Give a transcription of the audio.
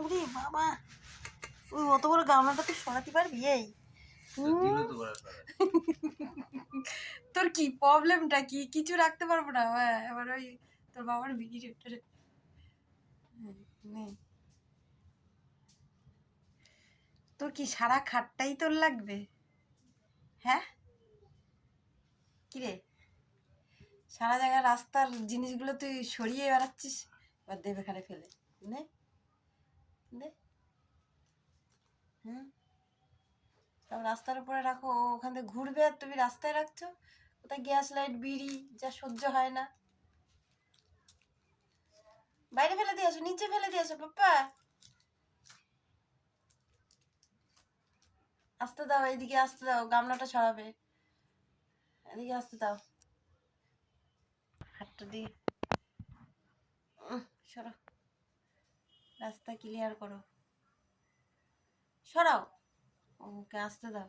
ওরে বাবা, ওই অত বড় গামলাটা তুই সরাতে পারবি? এই তোর কি প্রবলেমটা কি? কিছু রাখতে পারবো না। হ্যাঁ, এবার ওই তোর বাবার ভিডিও নে। তোর কি সারা খাটটাই তোর লাগবে? হ্যাঁ, কিরে, সারা জায়গায় রাস্তার জিনিসগুলো তুই সরিয়ে বেড়াচ্ছিস। এবার দেবে এখানে ফেলে নে, দে। হুম, সব রাস্তার উপরে রাখো, ও ওখান থেকে ঘুরবে আর তুমি রাস্তায় রাখছো। কোথায় গ্যাস লাইট, বিড়ি, যা সহ্য হয় না। বাইরে ফেলে দিয়ে আসো, নিচে ফেলে দিয়ে আসো পাপ্পা। আসতে দাও, এইদিকে আসতে দাও, গামলাটা ছড়াবে। এদিকে আসতে দাও, হাতটা দিয়ে সরো, রাস্তা ক্লিয়ার করো, সরাও, ওকে আসতে দাও।